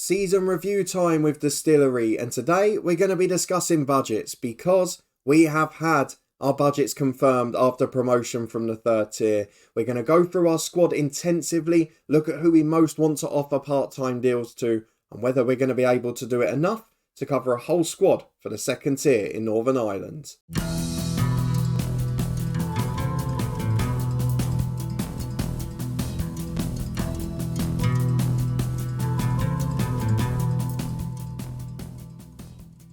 Season review time with Distillery, and today we're going to be discussing budgets because we have had our budgets confirmed after promotion from the third tier. We're going to go through our squad intensively, look at who we most want to offer part-time deals to, and whether we're going to be able to do it enough to cover a whole squad for the second tier in Northern Ireland.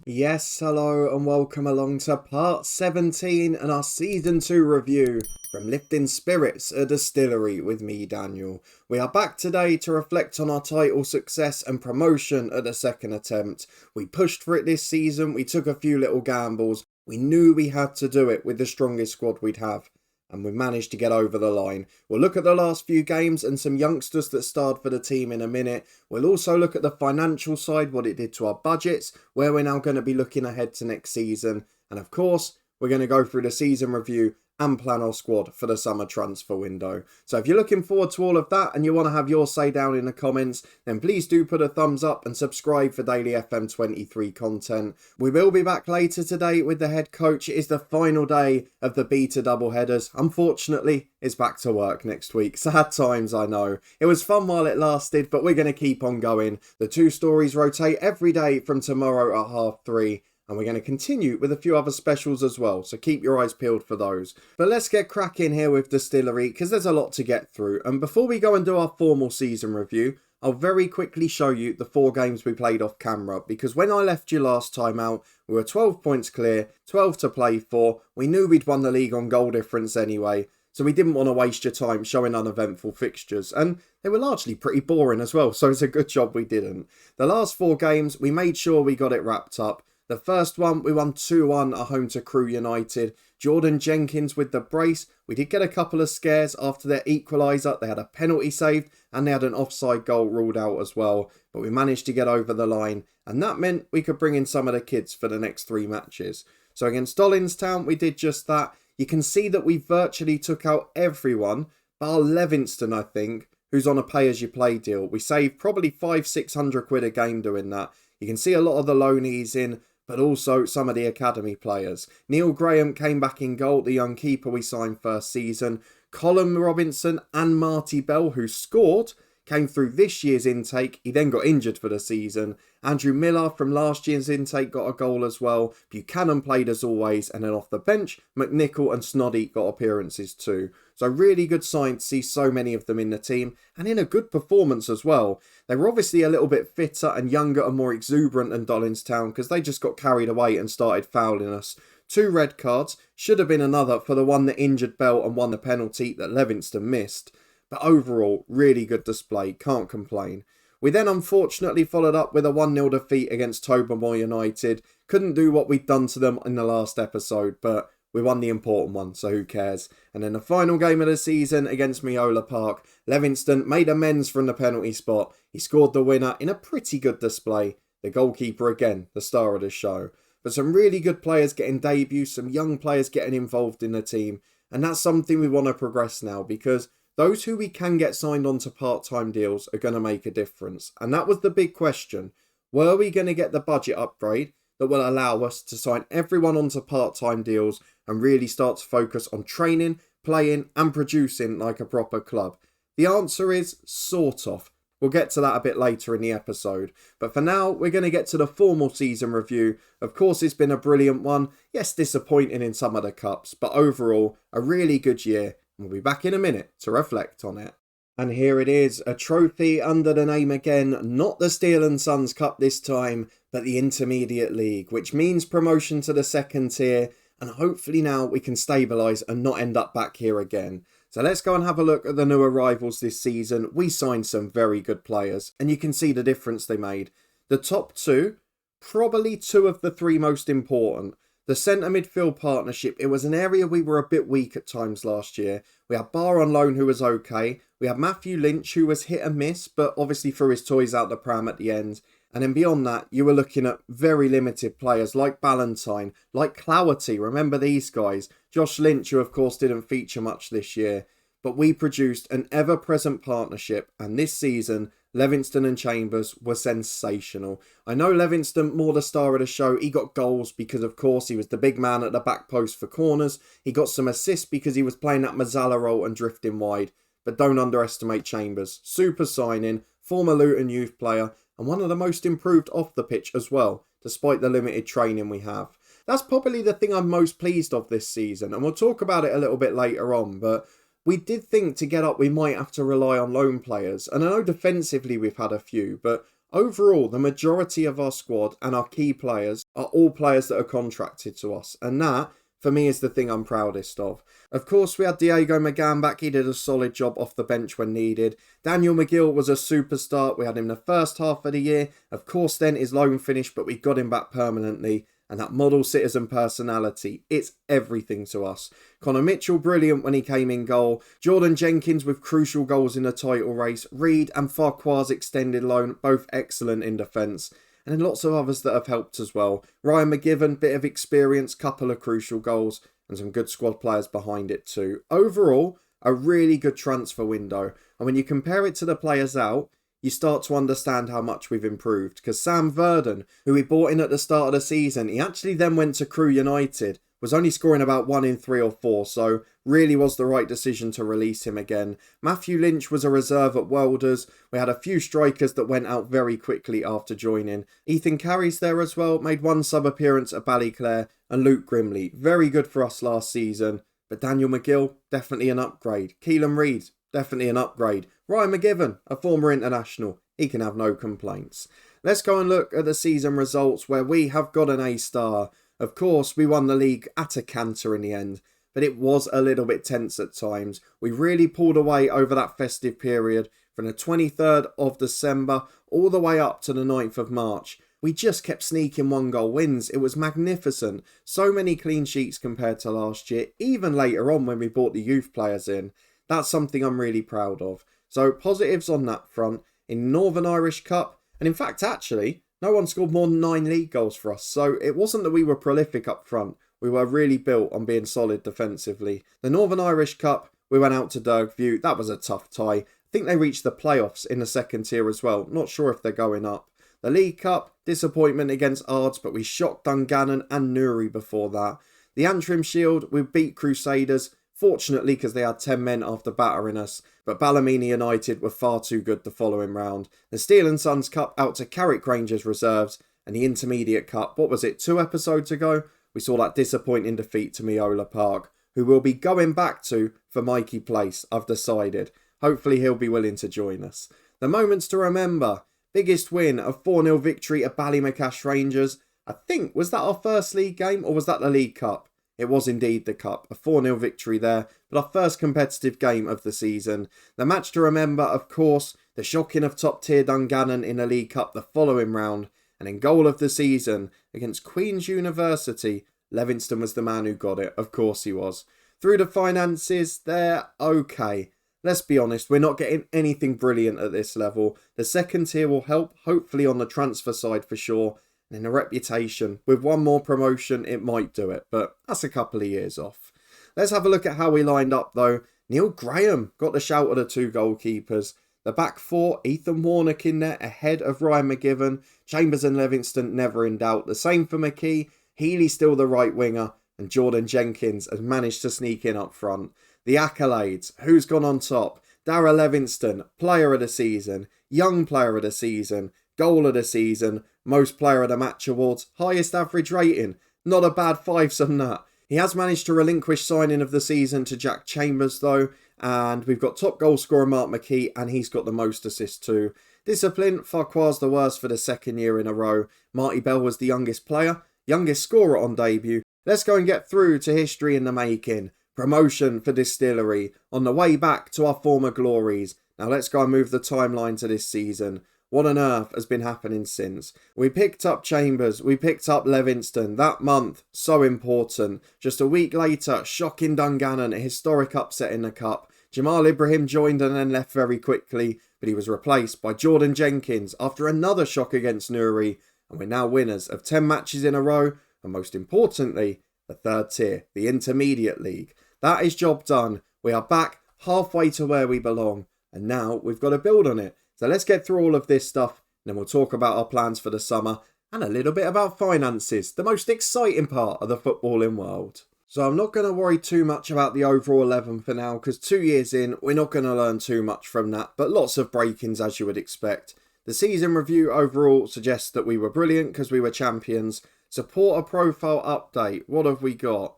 Yes, hello and welcome along to part 17 and our season 2 review from Lifting Spirits, a distillery with me, Daniel. We are back today to reflect on our title success and promotion at the second attempt. We pushed for it this season, we took a few little gambles, we knew we had to do it with the strongest squad we'd have. And we managed to get over the line. We'll look at the last few games and some youngsters that starred for the team in a minute. We'll also look at the financial side, what it did to our budgets, where we're now going to be looking ahead to next season. And of course, we're going to go through the season review and plan our squad for the summer transfer window. So if you're looking forward to all of that and you want to have your say down in the comments, then please do put a thumbs up and subscribe for daily FM23 content. We will be back later today with the head coach. It is the final day of the beta double headers. Unfortunately, it's back to work next week. Sad times, I know. It was fun while it lasted, but we're going to keep on going. The two stories rotate every day from tomorrow at 3:30. And we're going to continue with a few other specials as well, so keep your eyes peeled for those. But let's get cracking here with Distillery, because there's a lot to get through. And before we go and do our formal season review, I'll very quickly show you the 4 games we played off camera, because when I left you last time out, we were 12 points clear, 12 to play for. We knew we'd won the league on goal difference anyway, so we didn't want to waste your time showing uneventful fixtures. And they were largely pretty boring as well, so it's a good job we didn't. The last 4 games, we made sure we got it wrapped up. The first one, we won 2-1 at home to Crewe United. Jordan Jenkins with the brace. We did get a couple of scares after their equaliser. They had a penalty saved and they had an offside goal ruled out as well. But we managed to get over the line. And that meant we could bring in some of the kids for the next 3 matches. So against Dolinstown, we did just that. You can see that we virtually took out everyone, bar Levingston, I think, who's on a pay-as-you-play deal. We saved probably 500-600 quid a game doing that. You can see a lot of the loanees in, but also some of the academy players. Neil Graham came back in goal, the young keeper we signed first season. Colin Robinson and Marty Bell, who scored, came through this year's intake. He then got injured for the season. Andrew Miller from last year's intake got a goal as well. Buchanan played as always, and then off the bench, McNichol and Snoddy got appearances too. So really good sign to see so many of them in the team, and in a good performance as well. They were obviously a little bit fitter and younger and more exuberant than Dolinstown because they just got carried away and started fouling us. 2 red cards, should have been another for the one that injured Bell and won the penalty that Levingston missed. But overall, really good display, can't complain. We then unfortunately followed up with a 1-0 defeat against Tobermoor United. Couldn't do what we'd done to them in the last episode, but we won the important one, so who cares? And in the final game of the season against Meola Park, Levingston made amends from the penalty spot. He scored the winner in a pretty good display. The goalkeeper again, the star of the show. But some really good players getting debuts, some young players getting involved in the team. And that's something we want to progress now, because those who we can get signed on to part-time deals are going to make a difference. And that was the big question. Were we going to get the budget upgrade that will allow us to sign everyone onto part-time deals and really start to focus on training, playing and producing like a proper club? The answer is sort of. We'll get to that a bit later in the episode. But for now, we're going to get to the formal season review. Of course, it's been a brilliant one. Yes, disappointing in some of the cups, but overall, a really good year. We'll be back in a minute to reflect on it. And here it is, a trophy under the name again, not the Steel and Sons Cup this time, but the Intermediate League, which means promotion to the second tier, and hopefully now we can stabilise and not end up back here again. So let's go and have a look at the new arrivals this season. We signed some very good players, and you can see the difference they made. The top 2, probably 2 of the 3 most important. The centre midfield partnership, it was an area we were a bit weak at times last year. We had Barr on loan who was okay. We had Matthew Lynch who was hit and miss, but obviously threw his toys out the pram at the end. And then beyond that, you were looking at very limited players like Ballantyne, like Clougherty, remember these guys. Josh Lynch, who of course didn't feature much this year. But we produced an ever-present partnership, and this season, Levingston and Chambers were sensational. I know Levingston more the star of the show. He got goals because, of course, he was the big man at the back post for corners. He got some assists because he was playing that Mazzala role and drifting wide. But don't underestimate Chambers. Super signing, former Luton youth player, and one of the most improved off the pitch as well, despite the limited training we have. That's probably the thing I'm most pleased of this season, and we'll talk about it a little bit later on, but we did think to get up we might have to rely on loan players, and I know defensively we've had a few, but overall the majority of our squad and our key players are all players that are contracted to us, and that, for me, is the thing I'm proudest of. Of course, we had Diego McGann back. He did a solid job off the bench when needed. Daniel McGill was a superstar. We had him the first half of the year. Of course, then his loan finished, but we got him back permanently. And that model citizen personality, it's everything to us. Connor Mitchell, brilliant when he came in goal. Jordan Jenkins with crucial goals in the title race. Reed and Farquhar's extended loan, both excellent in defence. And then lots of others that have helped as well. Ryan McGivern, bit of experience, couple of crucial goals, and some good squad players behind it too. Overall, a really good transfer window. And when you compare it to the players out, you start to understand how much we've improved. Because Sam Verdon, who we bought in at the start of the season, he actually then went to Crewe United, was only scoring about 1 in 3 or 4, so really was the right decision to release him again. Matthew Lynch was a reserve at Welders. We had a few strikers that went out very quickly after joining. Ethan Carey's there as well, made 1 sub-appearance at Ballyclare, and Luke Grimley, very good for us last season. But Daniel McGill, definitely an upgrade. Keelan Reid, definitely an upgrade. Ryan McGivern, a former international, he can have no complaints. Let's go and look at the season results where we have got an A-star. Of course, we won the league at a canter in the end, but it was a little bit tense at times. We really pulled away over that festive period from the 23rd of December all the way up to the 9th of March. We just kept sneaking 1-goal wins. It was magnificent. So many clean sheets compared to last year, even later on when we brought the youth players in. That's something I'm really proud of. So positives on that front. In Northern Irish Cup, and in fact actually, no one scored more than 9 league goals for us, so it wasn't that we were prolific up front. We were really built on being solid defensively. The Northern Irish Cup, we went out to Dergview. That was a tough tie. I think they reached the playoffs in the second tier as well. Not sure if they're going up. The League Cup, disappointment against Ards, but we shocked Dungannon and Newry before that. The Antrim Shield, we beat Crusaders, fortunately because they had 10 men after battering us, but Ballymena United were far too good the following round. The Steel and Sons Cup out to Carrick Rangers reserves, and the Intermediate Cup, what was it, 2 episodes ago? We saw that disappointing defeat to Meola Park, who we'll be going back to for Mikey Place, I've decided. Hopefully he'll be willing to join us. The moments to remember. Biggest win, a 4-0 victory at Ballymacash Rangers. I think, was that our first league game or was that the League Cup? It was indeed the Cup, a 4-0 victory there, but our first competitive game of the season. The match to remember, of course, the shocking of top-tier Dungannon in the League Cup the following round, and in goal of the season against Queen's University, Levingston was the man who got it, of course he was. Through the finances, they're okay. Let's be honest, we're not getting anything brilliant at this level. The second tier will help, hopefully on the transfer side for sure, and in a reputation. With 1 more promotion, it might do it, but that's a couple of years off. Let's have a look at how we lined up though. Neil Graham got the shout of the 2 goalkeepers. The back 4, Ethan Warnock in there, ahead of Ryan McGivern. Chambers and Livingston never in doubt. The same for McKee. Healy still the right winger, and Jordan Jenkins has managed to sneak in up front. The accolades, who's gone on top? Darragh Levingston, player of the season, young player of the season, goal of the season, most player of the match awards, highest average rating. Not a bad 5-some that. He has managed to relinquish signing of the season to Jack Chambers though, and we've got top goal scorer Mark McKee, and he's got the most assists too. Discipline, Farquhar's the worst for the 2nd year in a row. Marty Bell was the youngest player, youngest scorer on debut. Let's go and get through to history in the making. Promotion for Distillery, on the way back to our former glories. Now let's go and move the timeline to this season. What on earth has been happening since? We picked up Chambers, we picked up Levingston. That month, so important. Just a week later, shocking Dungannon, a historic upset in the Cup. Jamal Ibrahim joined and then left very quickly, but he was replaced by Jordan Jenkins after another shock against Newry. And we're now winners of 10 matches in a row, and most importantly, the 3rd tier, the Intermediate League. That is job done. We are back halfway to where we belong, and now we've got to build on it. So let's get through all of this stuff, and then we'll talk about our plans for the summer and a little bit about finances, the most exciting part of the footballing world. So I'm not going to worry too much about the overall 11 for now, because 2 years in, we're not going to learn too much from that, but lots of break-ins as you would expect. The season review overall suggests that we were brilliant because we were champions. Supporter profile update, what have we got?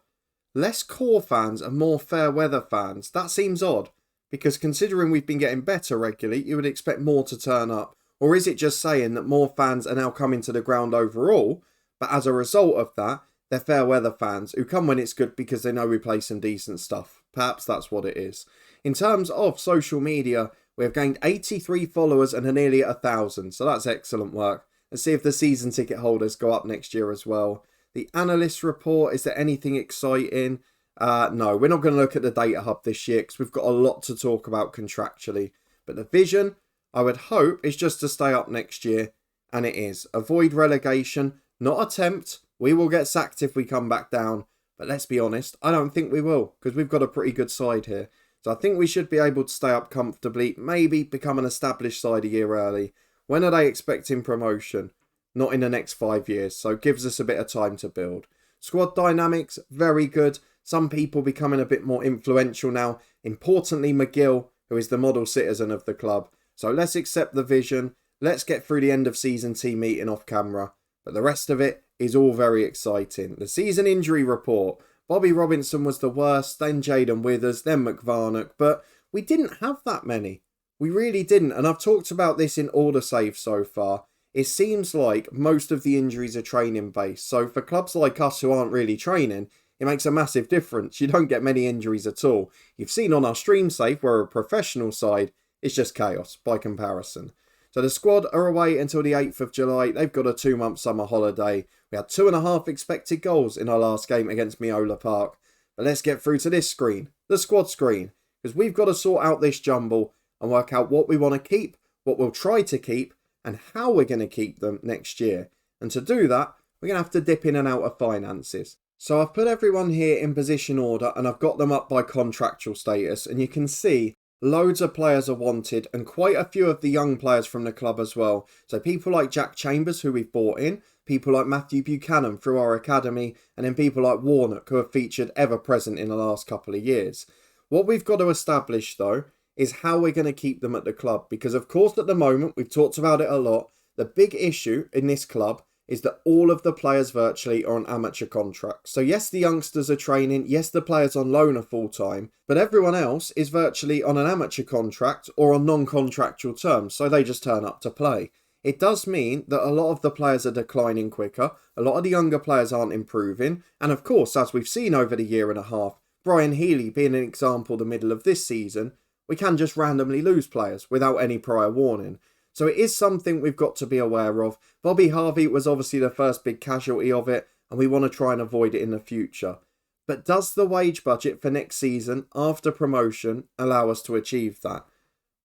Less core fans and more fair weather fans. That seems odd, because considering we've been getting better regularly, you would expect more to turn up. Or is it just saying that more fans are now coming to the ground overall, but as a result of that, they're fair weather fans who come when it's good because they know we play some decent stuff. Perhaps that's what it is. In terms of social media, we have gained 83 followers and are nearly at 1,000, so that's excellent work. Let's see if the season ticket holders go up next year as well. The analyst report, is there anything exciting? No, we're not going to look at the data hub this year because we've got a lot to talk about contractually. But the vision, I would hope, is just to stay up next year, and it is. Avoid relegation, not attempt. We will get sacked if we come back down, but let's be honest, I don't think we will, because we've got a pretty good side here. So I think we should be able to stay up comfortably, maybe become an established side a year early. When are they expecting promotion? Not in the next 5 years, so it gives us a bit of time to build. Squad dynamics, very good. Some people becoming a bit more influential now. Importantly, McGill, who is the model citizen of the club. So let's accept the vision. Let's get through the end of season team meeting off camera. But the rest of it is all very exciting. The season injury report. Bobby Robinson was the worst, then Jaden Withers, then McVarnock. But we didn't have that many. We really didn't. And I've talked about this in all the saves so far. It seems like most of the injuries are training based. So for clubs like us who aren't really training, it makes a massive difference. You don't get many injuries at all. You've seen on our stream save, we're a professional side, it's just chaos by comparison. So the squad are away until the 8th of July. They've got a 2-month summer holiday. We had 2.5 expected goals in our last game against Miola Park. But let's get through to this screen, the squad screen, because we've got to sort out this jumble and work out what we want to keep, what we'll try to keep, and how we're going to keep them next year. And to do that, we're going to have to dip in and out of finances. So I've put everyone here in position order and I've got them up by contractual status, and you can see loads of players are wanted and quite a few of the young players from the club as well. So people like Jack Chambers, who we've bought in, people like Matthew Buchanan through our academy, and then people like Warnock, who have featured ever present in the last couple of years. What we've got to establish though is how we're going to keep them at the club, because of course at the moment, we've talked about it a lot, the big issue in this club is that all of the players virtually are on amateur contracts. So yes, the youngsters are training, yes, the players on loan are full-time, but everyone else is virtually on an amateur contract or on non-contractual terms, so they just turn up to play. It does mean that a lot of the players are declining quicker, a lot of the younger players aren't improving, and of course, as we've seen over the year and a half, Brian Healy being an example the middle of this season, we can just randomly lose players without any prior warning. So it is something we've got to be aware of. Bobby Harvey was obviously the first big casualty of it, and we want to try and avoid it in the future. But does the wage budget for next season, after promotion, allow us to achieve that?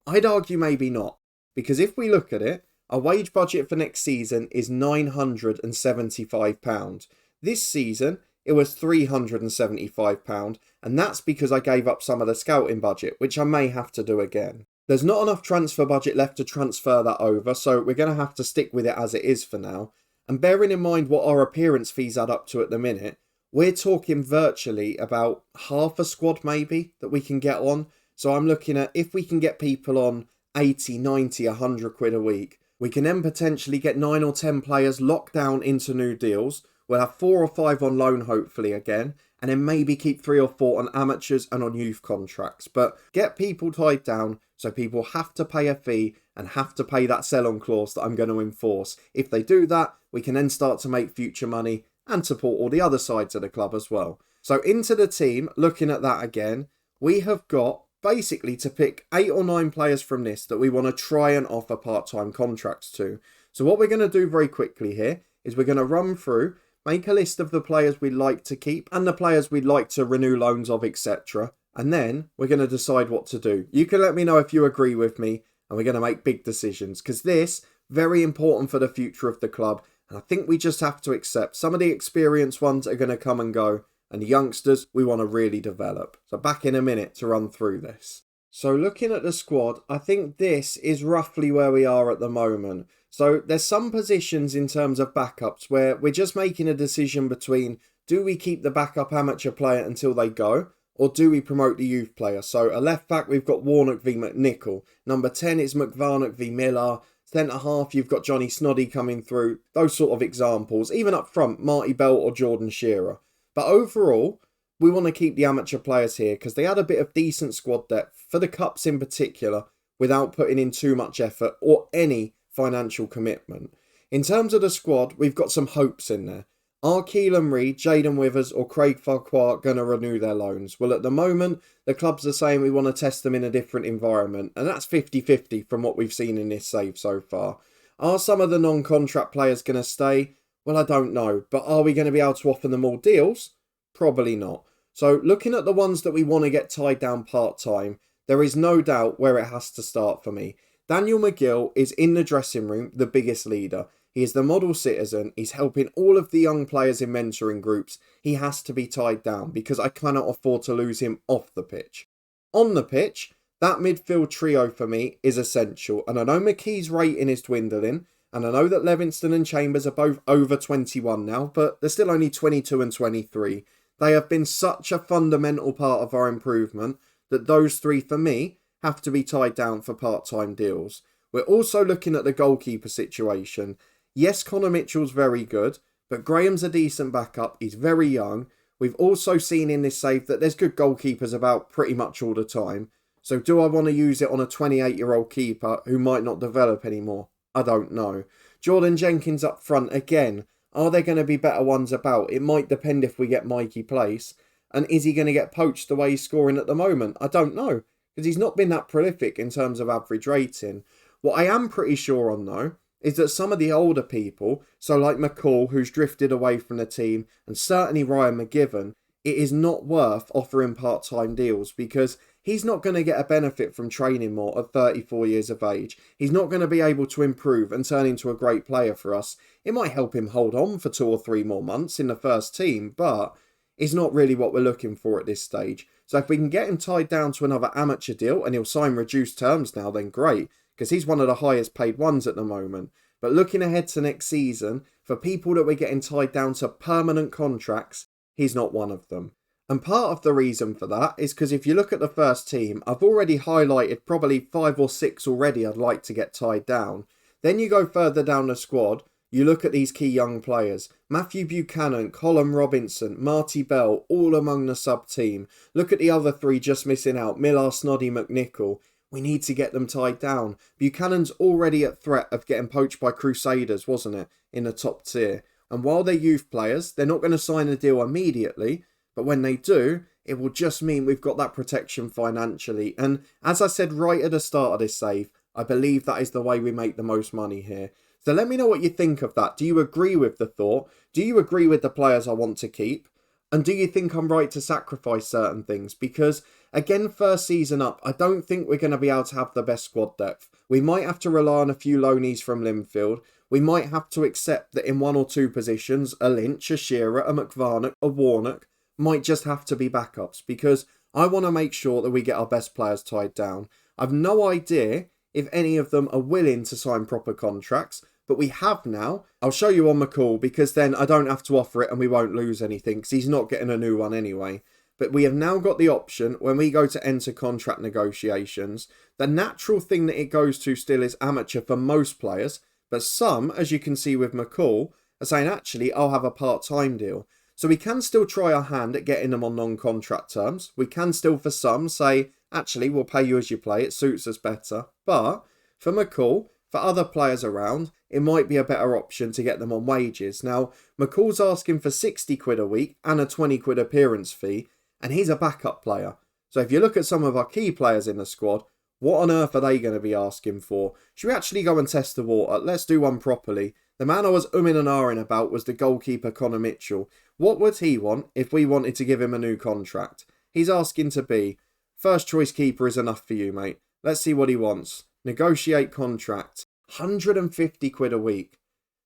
I'd argue maybe not, because if we look at it, our wage budget for next season is £975. This season, it was £375, and that's because I gave up some of the scouting budget, which I may have to do again. There's not enough transfer budget left to transfer that over, so we're going to have to stick with it as it is for now. And bearing in mind what our appearance fees add up to at the minute, we're talking virtually about half a squad maybe that we can get on. So I'm looking at if we can get people on 80, 90, 100 quid a week, we can then potentially get 9 or 10 players locked down into new deals. We'll have 4 or 5 on loan hopefully again, and then maybe keep 3 or 4 on amateurs and on youth contracts. But get people tied down so people have to pay a fee and have to pay that sell-on clause that I'm going to enforce. If they do that, we can then start to make future money and support all the other sides of the club as well. So into the team, looking at that again, we have got basically to pick 8 or 9 players from this that we want to try and offer part-time contracts to. So what we're going to do very quickly here is we're going to run through, make a list of the players we'd like to keep and the players we'd like to renew loans of, etc. And then we're going to decide what to do. You can let me know if you agree with me, and we're going to make big decisions, because this, very important for the future of the club. And I think we just have to accept some of the experienced ones are going to come and go, and the youngsters we want to really develop. So back in a minute to run through this. So looking at the squad, I think this is roughly where we are at the moment. So there's some positions in terms of backups where we're just making a decision between, do we keep the backup amateur player until they go, or do we promote the youth player? So a left back, we've got Warnock v McNichol. Number 10 is McVarnock v Miller. Centre half, you've got Johnny Snoddy coming through. Those sort of examples. Even up front, Marty Belt or Jordan Shearer. But overall, we want to keep the amateur players here because they had a bit of decent squad depth for the cups in particular without putting in too much effort or any financial commitment. In terms of the squad, we've got some hopes in there. Are Keelan Reid, Jaden Withers or Craig Farquhar going to renew their loans? Well, at the moment, the clubs are saying we want to test them in a different environment, and that's 50-50 from what we've seen in this save so far. Are some of the non-contract players going to stay? Well, I don't know, but are we going to be able to offer them all deals? Probably not. So looking at the ones that we want to get tied down part-time, there is no doubt where it has to start for me. Daniel McGill is in the dressing room the biggest leader. He is the model citizen. He's helping all of the young players in mentoring groups. He has to be tied down because I cannot afford to lose him off the pitch. On the pitch, that midfield trio for me is essential. And I know McKee's rating is dwindling. And I know that Levingston and Chambers are both over 21 now, but they're still only 22 and 23. They have been such a fundamental part of our improvement that those three for me have to be tied down for part-time deals. We're also looking at the goalkeeper situation. Yes, Connor Mitchell's very good, but Graham's a decent backup. He's very young. We've also seen in this save that there's good goalkeepers about pretty much all the time. So do I want to use it on a 28-year-old keeper who might not develop anymore? I don't know. Jordan Jenkins up front again. Are there going to be better ones about? It might depend if we get Mikey Place. And is he going to get poached the way he's scoring at the moment? I don't know, because he's not been that prolific in terms of average rating. What I am pretty sure on, though, is that some of the older people, so like McCall, who's drifted away from the team, and certainly Ryan McGivern, it is not worth offering part-time deals because he's not going to get a benefit from training more at 34 years of age. He's not going to be able to improve and turn into a great player for us. It might help him hold on for 2 or 3 more months in the first team, but it's not really what we're looking for at this stage. So if we can get him tied down to another amateur deal and he'll sign reduced terms now, then great, because he's one of the highest paid ones at the moment. But looking ahead to next season, for people that we're getting tied down to permanent contracts, he's not one of them. And part of the reason for that is because if you look at the first team, I've already highlighted probably 5 or 6 already I'd like to get tied down. Then you go further down the squad, you look at these key young players. Matthew Buchanan, Colin Robinson, Marty Bell, all among the sub-team. Look at the other 3 just missing out, Millar, Snoddy, McNichol. We need to get them tied down. Buchanan's already at threat of getting poached by Crusaders, wasn't it, in the top tier. And while they're youth players, they're not going to sign a deal immediately. But when they do, it will just mean we've got that protection financially. And as I said right at the start of this save, I believe that is the way we make the most money here. So let me know what you think of that. Do you agree with the thought? Do you agree with the players I want to keep? And do you think I'm right to sacrifice certain things? Because, again, first season up, I don't think we're going to be able to have the best squad depth. We might have to rely on a few loanees from Linfield. We might have to accept that in 1 or 2 positions, a Lynch, a Shearer, a McVarnock, a Warnock might just have to be backups. Because I want to make sure that we get our best players tied down. I've no idea if any of them are willing to sign proper contracts. But we have now. I'll show you on McCall because then I don't have to offer it and we won't lose anything because he's not getting a new one anyway. But we have now got the option when we go to enter contract negotiations. The natural thing that it goes to still is amateur for most players. But some, as you can see with McCall, are saying actually I'll have a part-time deal. So we can still try our hand at getting them on non-contract terms. We can still for some say actually we'll pay you as you play. It suits us better. But for McCall, for other players around, it might be a better option to get them on wages. Now, McCall's asking for 60 quid a week and a 20 quid appearance fee, and he's a backup player. So if you look at some of our key players in the squad, what on earth are they going to be asking for? Should we actually go and test the water? Let's do one properly. The man I was umming and ahhing about was the goalkeeper Connor Mitchell. What would he want if we wanted to give him a new contract? He's asking to be, first choice keeper is enough for you, mate. Let's see what he wants. Negotiate contract. 150 quid a week.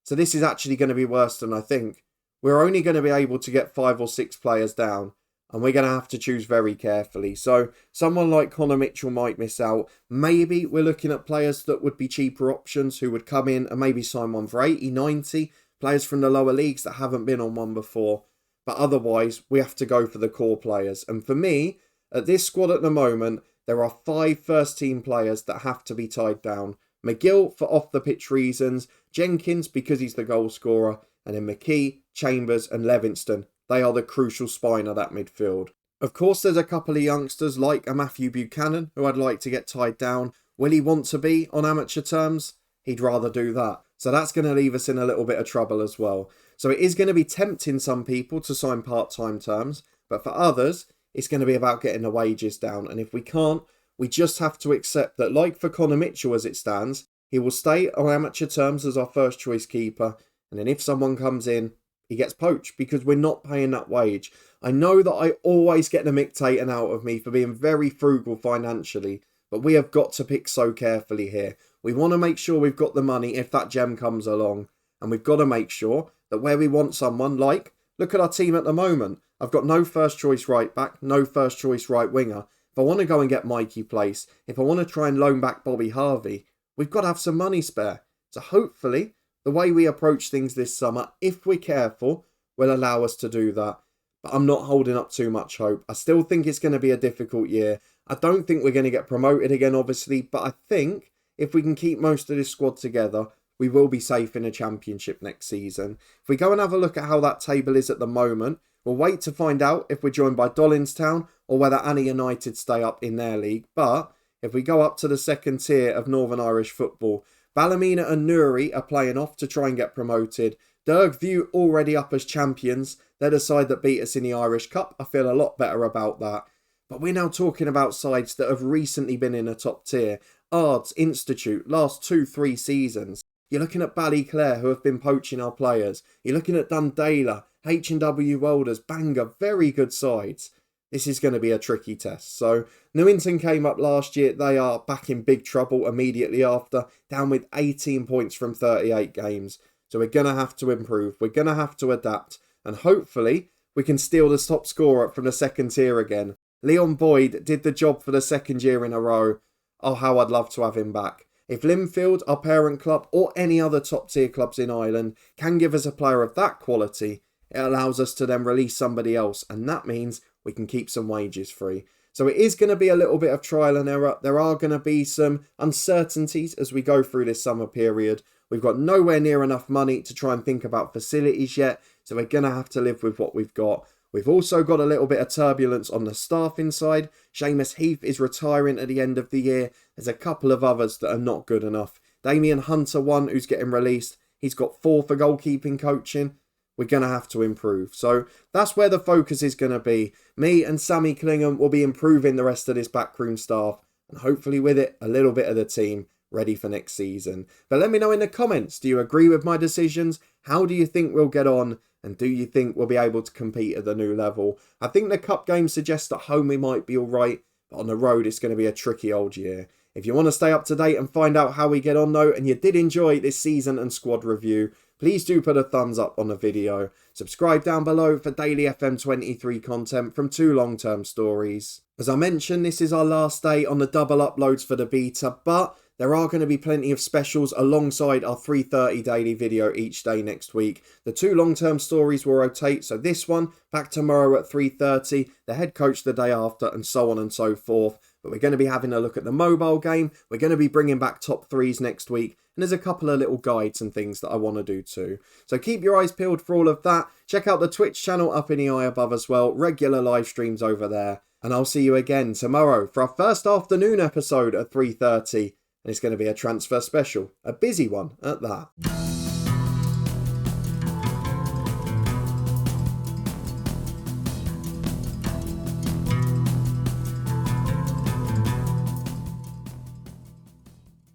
So this is actually going to be worse than I think. We're only going to be able to get 5 or 6 players down. and we're going to have to choose very carefully. So someone like Connor Mitchell might miss out. Maybe we're looking at players that would be cheaper options who would come in and maybe sign one for 80, 90, players from the lower leagues that haven't been on one before. But otherwise, we have to go for the core players. And for me, at this squad at the moment, there are 5 first-team players that have to be tied down. McGill for off-the-pitch reasons, Jenkins because he's the goal scorer, and then McKee, Chambers and Levingston. They are the crucial spine of that midfield. Of course, there's a couple of youngsters like a Matthew Buchanan who I'd like to get tied down. Will he want to be on amateur terms? He'd rather do that. So that's going to leave us in a little bit of trouble as well. So it is going to be tempting some people to sign part-time terms, but for others, it's going to be about getting the wages down. And if we can't, we just have to accept that, like for Connor Mitchell as it stands, he will stay on amateur terms as our first choice keeper. And then if someone comes in, he gets poached because we're not paying that wage. I know that I always get the mick taken out of me for being very frugal financially, but we have got to pick so carefully here. We want to make sure we've got the money if that gem comes along. And we've got to make sure that where we want someone, like, look at our team at the moment. I've got no first choice right back, no first choice right winger. If I want to go and get Mikey Place, if I want to try and loan back Bobby Harvey, we've got to have some money spare. So hopefully, the way we approach things this summer, if we're careful, will allow us to do that. But I'm not holding up too much hope. I still think it's going to be a difficult year. I don't think we're going to get promoted again, obviously, but I think if we can keep most of this squad together, we will be safe in a championship next season. If we go and have a look at how that table is at the moment, we'll wait to find out if we're joined by Dollingstown or whether Annie United stay up in their league. But if we go up to the second tier of Northern Irish football, Ballymena and Newry are playing off to try and get promoted. Dergview already up as champions. They're the side that beat us in the Irish Cup. I feel a lot better about that. But we're now talking about sides that have recently been in a top tier. Ards, Institute, last 2-3 seasons. You're looking at Ballyclare, who have been poaching our players. You're looking at Dundela, H&W Welders, Bangor, very good sides. This is going to be a tricky test. So Newington came up last year. They are back in big trouble immediately after, down with 18 points from 38 games. So we're going to have to improve. We're going to have to adapt. And hopefully we can steal the top scorer from the second tier again. Leon Boyd did the job for the second year in a row. Oh, how I'd love to have him back. If Linfield, our parent club, or any other top tier clubs in Ireland can give us a player of that quality, it allows us to then release somebody else. And that means we can keep some wages free. So it is going to be a little bit of trial and error. There are going to be some uncertainties as we go through this summer period. We've got nowhere near enough money to try and think about facilities yet. So we're going to have to live with what we've got. We've also got a little bit of turbulence on the staffing side. Seamus Heath is retiring at the end of the year. There's a couple of others that are not good enough. Damien Hunter, one who's getting released. He's got 4 for goalkeeping coaching. We're going to have to improve. So that's where the focus is going to be. Me and Sammy Clingham will be improving the rest of this backroom staff. And hopefully with it, a little bit of the team ready for next season. But let me know in the comments. Do you agree with my decisions? How do you think we'll get on? And do you think we'll be able to compete at the new level? I think the cup game suggests at home we might be all right. But on the road, it's going to be a tricky old year. If you want to stay up to date and find out how we get on though, and you did enjoy this season and squad review, please do put a thumbs up on the video. Subscribe down below for daily FM23 content from 2 long-term stories. As I mentioned, this is our last day on the double uploads for the beta, but there are going to be plenty of specials alongside our 3:30 daily video each day next week. The 2 long-term stories will rotate, so this one back tomorrow at 3:30, the head coach the day after, and so on and so forth. But we're going to be having a look at the mobile game. We're going to be bringing back top 3s next week. And there's a couple of little guides and things that I want to do too. So keep your eyes peeled for all of that. Check out the Twitch channel up in the eye above as well. Regular live streams over there. And I'll see you again tomorrow for our first afternoon episode at 3:30. And it's going to be a transfer special. A busy one at that.